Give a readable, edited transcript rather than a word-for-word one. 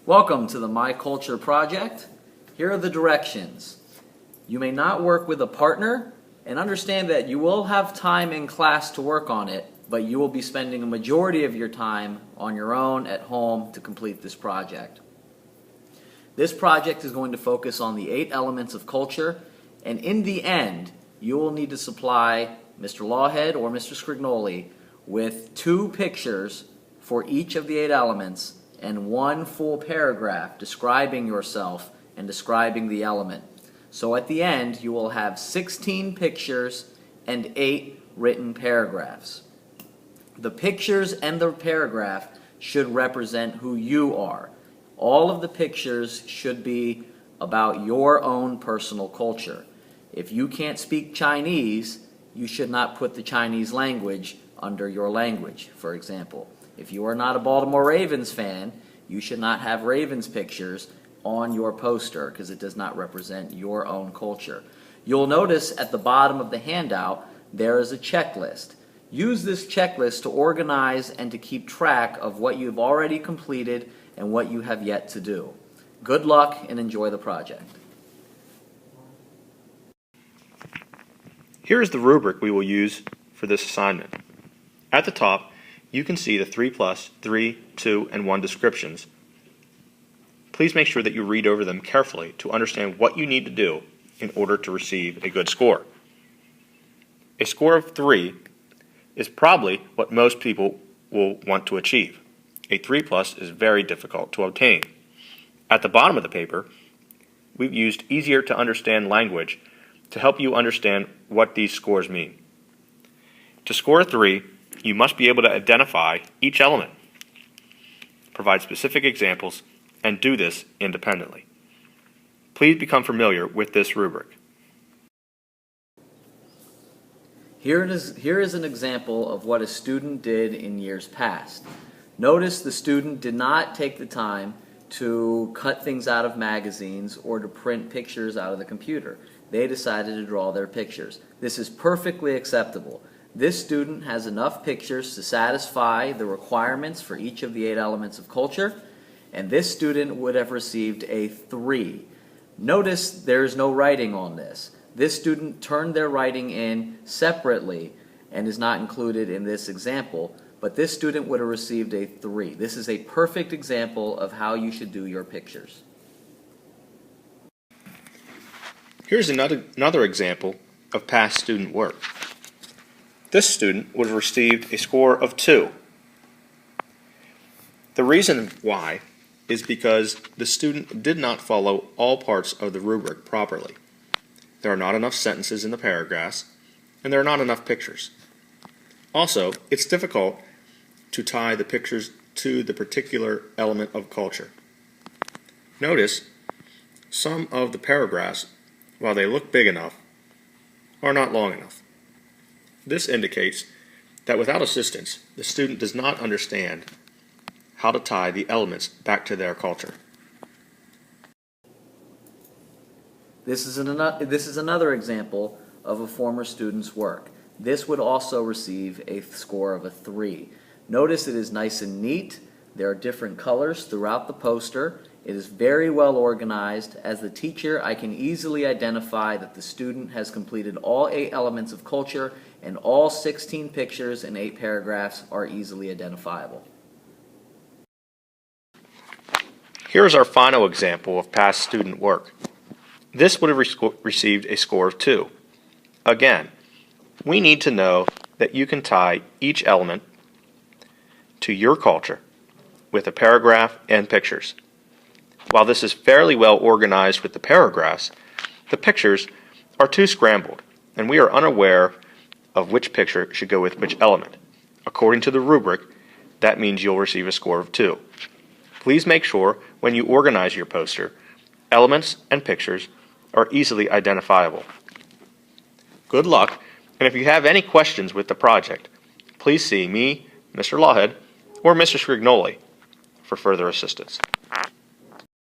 Welcome to the My Culture project. Here are the directions. You may not work with a partner, and understand that you will have time in class to work on it, but you will be spending a majority of your time on your own at home to complete this project. This project is going to focus on the 8 elements of culture, and in the end, you will need to supply Mr. Lawhead or Mr. Scrignoli with 2 pictures for each of the 8 elements and 1 full paragraph describing yourself and describing the element. So at the end, you will have 16 pictures and 8 written paragraphs. The pictures and the paragraph should represent who you are. All of the pictures should be about your own personal culture. If you can't speak Chinese, you should not put the Chinese language under your language, for example. If you are not a Baltimore Ravens fan, you should not have Ravens pictures on your poster because it does not represent your own culture. You'll notice at the bottom of the handout there is a checklist. Use this checklist to organize and to keep track of what you've already completed and what you have yet to do. Good luck and enjoy the project. Here is the rubric we will use for this assignment. At the top, you can see the 3+, 3, 2, and 1 descriptions. Please make sure that you read over them carefully to understand what you need to do in order to receive a good score. A score of 3 is probably what most people will want to achieve. A 3+ is very difficult to obtain. At the bottom of the paper, we've used easier to understand language to help you understand what these scores mean. To score a 3, you must be able to identify each element, provide specific examples, and do this independently. Please become familiar with this rubric. Here is an example of what a student did in years past. Notice the student did not take the time to cut things out of magazines or to print pictures out of the computer. They decided to draw their pictures. This is perfectly acceptable. This student has enough pictures to satisfy the requirements for each of the 8 elements of culture, and this student would have received a 3. Notice there is no writing on this. This student turned their writing in separately and is not included in this example, but this student would have received a 3. This is a perfect example of how you should do your pictures. Here's another example of past student work. This student would have received a score of 2. The reason why is because the student did not follow all parts of the rubric properly. There are not enough sentences in the paragraphs, and there are not enough pictures. Also, it's difficult to tie the pictures to the particular element of culture. Notice some of the paragraphs, while they look big enough, are not long enough. This indicates that without assistance, the student does not understand how to tie the elements back to their culture. This is another example of a former student's work. This would also receive a score of a 3. Notice it is nice and neat. There are different colors throughout the poster. It is very well organized. As the teacher, I can easily identify that the student has completed all 8 elements of culture, and all 16 pictures and 8 paragraphs are easily identifiable. Here is our final example of past student work. This would have received a score of 2. Again, we need to know that you can tie each element to your culture with a paragraph and pictures. While this is fairly well organized with the paragraphs, the pictures are too scrambled, and we are unaware of which picture should go with which element. According to the rubric, that means you'll receive a score of 2. Please make sure when you organize your poster, elements and pictures are easily identifiable. Good luck, and if you have any questions with the project, please see me, Mr. Lawhead, or Mr. Scrignoli for further assistance.